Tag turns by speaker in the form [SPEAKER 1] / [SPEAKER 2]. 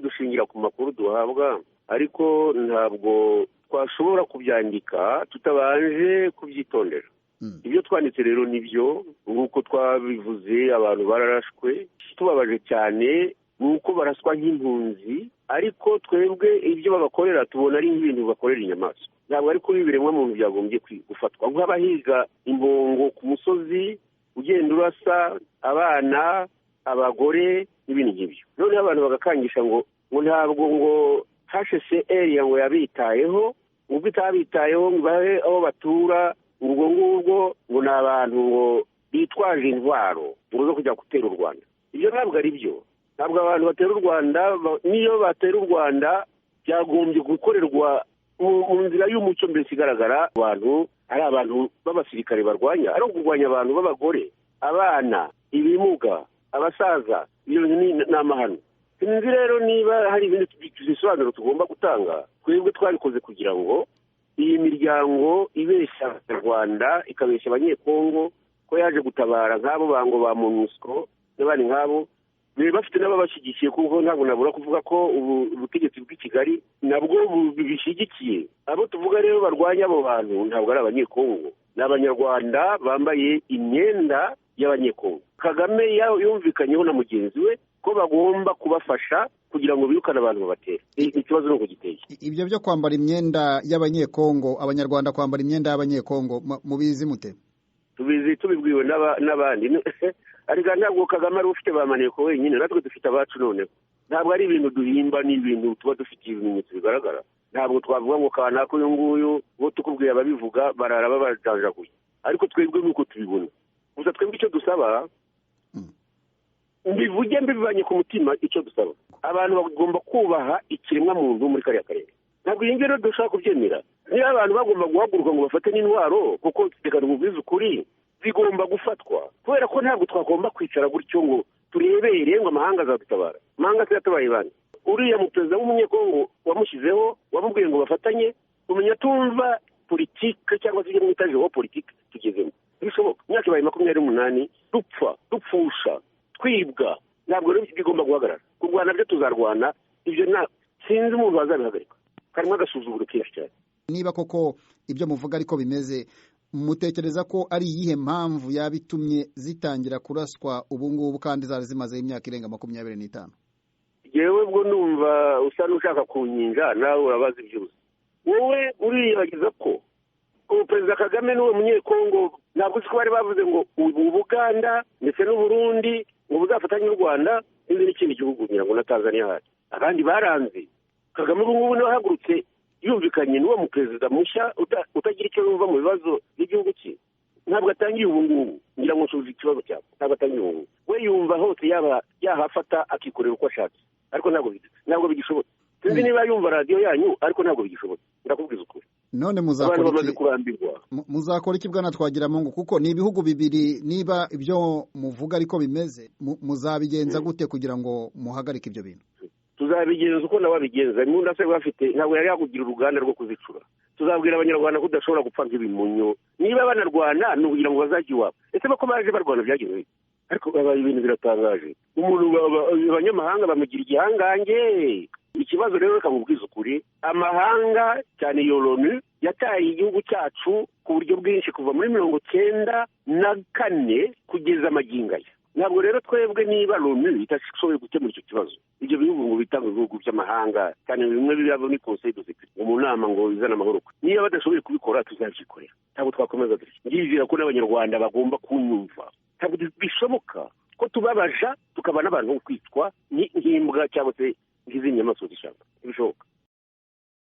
[SPEAKER 1] dushingira ku makuru duhabwa, ariko ntabwo twashobora kubyandika tutabanje kubyitondera. Ibyo twanditse rero nibyo, nk'uko twabivuze, abantu bararashwe. Tubabaje cyane nuko baraswa nk'impunzi, ariko twebwe ibyo babakorera tubona ari nk'ibintu bakorera inyamaswa. Ntabwo ari kuri biremwa muntu byagombye gufatwa nk'abahiga imbongo ku musozi, ugenda urasa abana, abagore n'ibindi nk'ibyo. Noneho abantu bagakangisha ngo ntabwo ngo HCR ngo yabitayeho, ubwo itabitayeho ngo bahe aho batura, ngubwo ngo ni abantu ngo bitwaje intwaro ngo zo kujya gutera u Rwanda. Ibyo ntabwo ari byo. Ntabwo abantu batera u Rwanda, niyo batera u Rwanda byagombye gukorerwa mu nzira y'umucyo, mbese igaragara abantu ari abantu b'abasirikare barwanya, ari ukurwanya abantu b'abagore, abana, ibimuga, abasaza. Ibyo ni amahano. Sinzi rero niba hari ibindi bisobanuro tugomba gutanga. Twebwe twabikoze kugira ngo iyi miryango ibeshya Rwanda ikabeshya abanyekongo ko yaje gutabara nk'abo bango ba MONUSCO n'abandi nk'abo, bafite n'ababashyigikiye, kuko ntabwo nabura kuvuga ko ubutegetsi bw'i Kigali nabwo bishyigikiye. Abo tuvuga rero barwanya abo bantu ntabwo ari abanyekongo, ni abanyarwanda bambaye imyenda y'abanyekongo. Kagame yumvikanyeho na mugenzi we ko bagomba kubafasha kugira ngo birukane abantu babatera. Ikibazo nuko giteye.
[SPEAKER 2] Ibyo byo kwambara imyenda y'abanyekongo, abanyarwanda kwambara imyenda y'abanyekongo, mubizi mute?
[SPEAKER 1] Tubizi, tubibwiwe n'abandi. Ariko ntabwo Kagame ari ufite bamaneko wenyine, natwe dufite abacu. Noneho ntabwo ari ibintu duhimba, ni ibintu tuba dufite ibimenyetso bigaragara. Ntabwo twavuga ngo kanaka uyu nguyu bo tukubwiye ababivuga barara babajanjaguye, ariko twebwe nuko tubibona. Gusa twebwe icyo dusaba, mbivuge mbivanye ku mutima, icyo dusaba abantu bagomba kubaha ikiremwa muntu muri kariya karere. Ntabwo iyi ngero dushaka kubyemera. Niba abantu bagomba guhaguruka ngo bafate n'intwaro, kuko reka tumubize ukuri, zigomba gufatwa, kubera ko ntabwo twagomba kwicara gutyo ngo turebere ngo amahanga azadutabara. Amahanga se yatabaye bande? Uriya muperezida w'umunyekongo wamushyizeho, wamubwiye ngo bafatanye, umenya tumva politike cyangwa se ibyo mwita geopolitike tugezemo. Bishoboka imyaka ibaye 28 dupfusha, twibwa. Ntabwo rero bigomba guhagarara. Kurwana byo tuzarwana, ibyo sinzi umuntu wazabihagarika. Karimo agasuzuguro kenshi cyane.
[SPEAKER 2] Niba koko ibyo muvuga ariko bimeze, mutekereza ko ari iyihe mpamvu yabitumye zitangira kuraswa ubu ngubu kandi zari zimaze imyaka irenga 25?
[SPEAKER 1] Yewe ubwo numva usa n'ushaka kunyinja, nawe urabaza ibyuzi. Wowe uriyibagiza ko Perezida Kagame n'uwo munyekongo ntabwo uzi ko bari bavuze ngo Uganda ndetse n'Uburundi ngo buzafatanye n'u Rwanda n'ikindi gihugu, ngira ngo na Tanzania hari. Abandi baranze. Kagame ubu ngubu nawe ahagurutse yumvikanye n'uwo muperezida mushya utagira icyo yumva mu bibazo by'igihugu cye. Ntabwo atangiye ubu ngubu, ngira ngo nsubize ikibazo cyawe. Ntabwo atangiye ubu ngubu. We yumva hose yahafata akikorera uko ashatse, ariko ntabwo bigishoboka. Sinzi niba yumva radiyo yanyu, ariko ntabwo bigishoboka. Ndakubwiza ukuri.
[SPEAKER 2] None muzakora iki bwana Twagiramungu? Kuko ni ibihugu bibiri, niba ibyo muvuga ariko bimeze, muzabigenza gute kugira ngo muhagarike ibyo bintu?
[SPEAKER 1] Tuzabigenza uko nababigenza. Imunda se bafite ntabwo yari yakugira uruganda rwo kuzicura. Tuzabwira abanyarwanda ko udashobora gupfa nk'ibimunyo. Niba banarwana ni ukugira ngo bazajye iwabo. Ese bako baje barwana byagenwe? Ariko ibintu biratangaje. Umuntu abanyamahanga bamugira igihangange. Ikibazo rero reka mubwiza ukuri, amahanga cyane y'ONU yataye igihugu cyacu ku buryo bwinshi kuva muri 1994 kugeza amagingaya. Ntabwo rero twebwe niba ONU itashoboye gukemura icyo kibazo, ibyo bihugu ngo bitanga ibihugu by'amahanga cyane bimwe bibabo ni Conseil de Sécurité mu nama ngo izana amahoro, niba badashoboye kubikora tuzabikorera. Ntabwo twakomeza dutya. Ngizira ko n'abanyarwanda bagomba kunyumva. Ntabwo bishoboka ko tubabaja tukaba n'abantu kwitwa nk'imbwa cyangwa se nk'izindi nyamaswa z'ishyamba. Ntibishoboka.